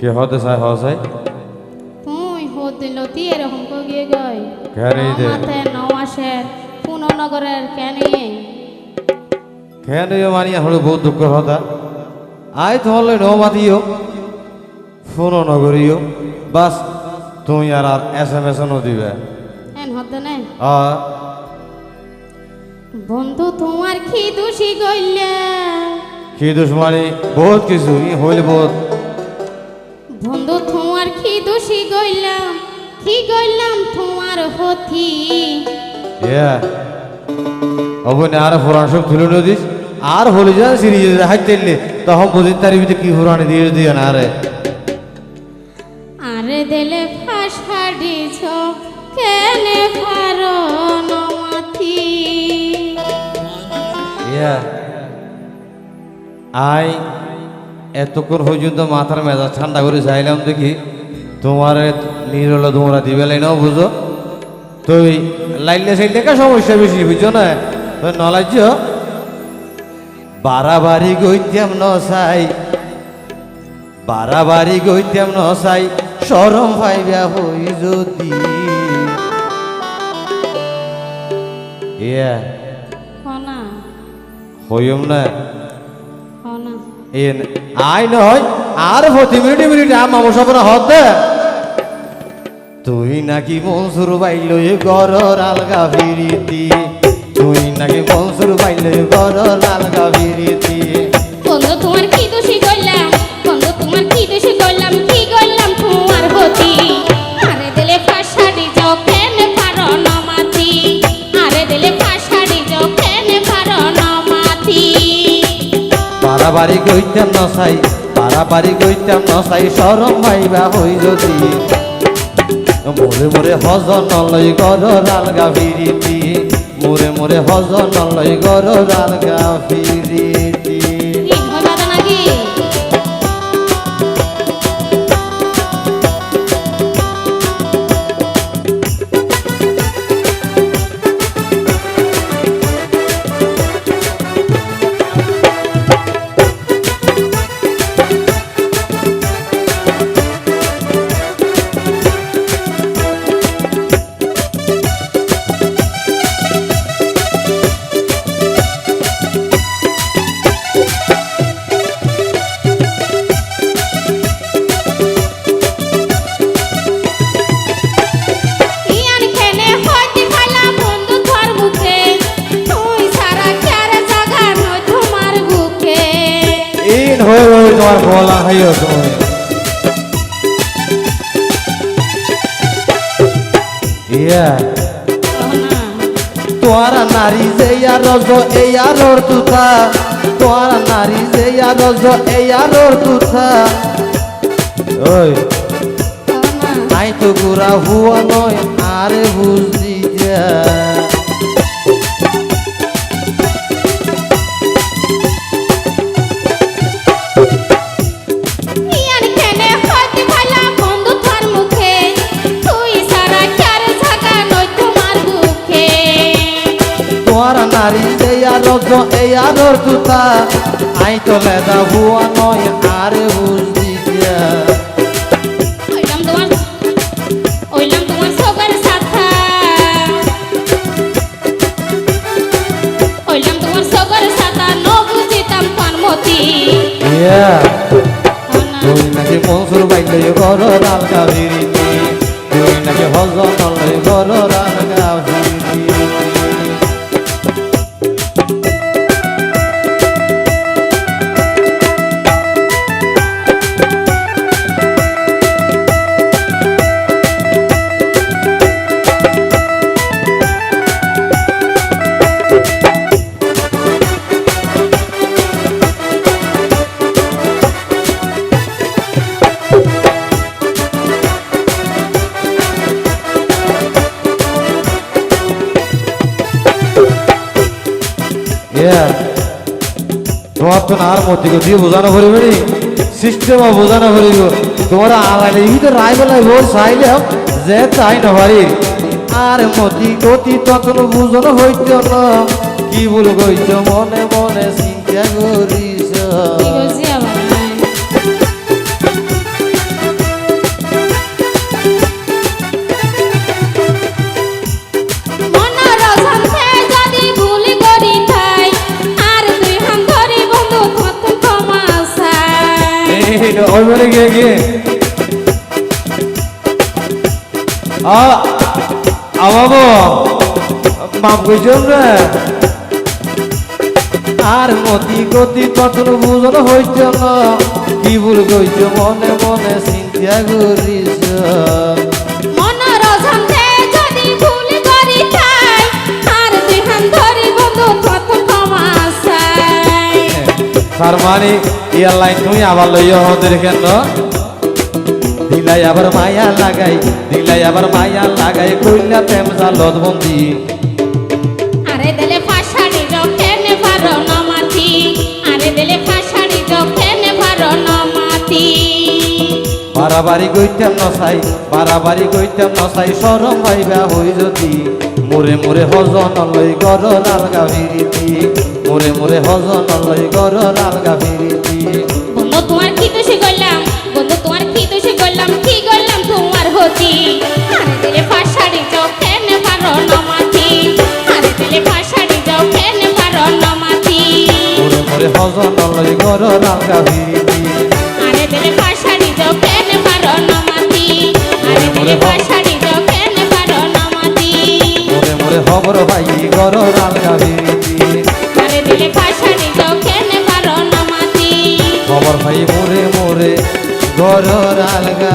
কে হতে চাই হ চাই তুই হতে লতি এরকম কগিয়ে গই কেনে দে মাথায় নওয়াশের পুননগরের কেনে কেনে মানি হলো বহুত দুঃখ হতা আই তোমালে নো মাতিও ফোন নগরিও বাস তুমি আর আর SMS নো দিবে এন হতে না আ বন্ধু তোমার কি দোষী গইলা কি দুশ্মনী বহুত কিছু ই হইলে বহুত বন্ধু তোমার কি দোষী গইলাম কি গইলাম তোমার হতি ইয়া অবনে আর পুরাণ সব তুলে নদিস আর হলে যা সিরিজ হাইতেলে তখন বুঝিন তার ভিতরে কি পুরাণ দিয়ে দিও না রে আরে দিলে ফাঁসা দিছ কেনে পারো নমাথি ইয়া আই এতক্ষণ পর্যন্ত মাথার মেজাজ ঠান্ডা করে চাইলাম দেখি তোমার নিরল তোমরা দিবে লাইনাও বুঝো তুই লাইলে সাইলে কা সমস্যা বেশি বুঝছো না তুই নলাজ্য বাড়াবাড়ি গইতাম নসাই বাড়াবাড়ি গইতাম নসাই সরম পাইবা হই যদি ইয়া হনা হইম না হনা এন আই নয় আর প্রতি মিনিটে আমার সপনা হতে তুই নাকি মনসুর বাইল গরর আলগা ফিরিতি তুই নাকি মনসুর বাইল গরর আলগা ফিরিতি বন্ধু তোমার কি দোষী গইলাম বন্ধু তোমার কি দোষী গইলাম কি গইলাম তোমার হতি আরে দিলে ফাঁসা দিছ কেনে পারো নমাথি আরে দিলে ফাঁসা দিছ কেনে পারো নমাথি বাড়াবাড়ি গইতাম নসাই বাড়াবাড়ি গইতাম নসাই সরম ভাইবা হই যদি মোরে মোরে হজন নলই গরর আলগা ফিরিতি মোরে মোরে হজন নলই গরর আলগা ফিরিতি ঠিক হয় দাদা নাকি ইয়ান কেনে হইতে ফালা বন্ধু তোর মুখে তুই সারা কেরে জাগা নয় তোমার বুকে ইন হই হই তোমার বলা হইও তুমি ইয়া না তোরা নারী যে রজ এই আলোর তুথা তোরা নারী যে রজ এই আলোর তুথা ওই না আই তো গুড়া হুয়া নয় আরে বুঝি যা ইয়ান কেনে হইতে ফালা বন্ধু তোর মুখে তুই সারা কেরে জাগা নয় তোমার বুকে তোরা নারী যে রজ এই আলোর তুথা আই তো লেদা হুয়া নয় আরে বুঝি যা ওইলাম তোমার সবার সাথা ওইলাম তোমার সবার সাথা নো বুঝিতাম পানমতি ইয়া তুই নাকি মনসুর বাইলে গরর আলগা ফিরিতি তুই নাকি হজন নলই গরর আলগা ফিরিতি তোমার তো আর মতি দিয়ে বোঝানো করিবে নি সিস্টেম বোঝানো করিব তোমার আলাইলে এই তো রায় বেলায় ভোর চাইলে যে চাই না পারি আর মতি গতি তখন বুঝন হইত না কি বল গইছ মনে মনে চিন্তা করিস কি বলছি আবার আবাবো মাপ কইছন রে আর মতি গতি কতন বুঝন হইছ না কি ভুল কইছ মনে মনে চিন্তা করিস মনোরঞ্জনকে যদি ভুল করি তাই আর দুই হাত ধরি বন্ধু কত ক্ষমা চাই তার মানে ইয়ার লাইন তুমি আবার লইয়া হদের কেন দিলাই আবার মায়া লাগাই দিলাই আবার মায়া লাগাই কইলা প্রেম জালত বন্দি আরে দিলে ফাঁসাড়ি রকেনে পারো না মাতি আরে দিলে ফাঁসাড়ি রকেনে পারো না মাতি বাড়াবাড়ি গইতাম নসাই বাড়াবাড়ি গইতাম নসাই সরম ভাইবা হই যদি মোরে মোরে হজন লই গর আলগা ফিরিতি মোরে মোরে হজন লই গর আলগা ফিরিতি বন্ধু তোমার কি দোষে করলাম বন্ধু তোমার কি দোষে করলাম কি করলাম তোমার হতি আরে দিলে ফাঁসাড়ি রকেনে পারো না মাতি আরে দিলে ফাঁসাড়ি রকেনে পারো না মাতি মোরে মোরে হজন লই গর আলগা ফিরিতি আরে দিলে ফাঁসাড়ি রকেনে পারো না মাতি আরে দিলে ফাঁসাড়ি রকেনে পারো না মাতি মোরে মোরে খবর ভাই গর আলগা ফিরিতি আরে দিলে ফাঁসাড়ি রকেনে পারো না মাতি খবর ভাই মোরে মোরে গর আলগা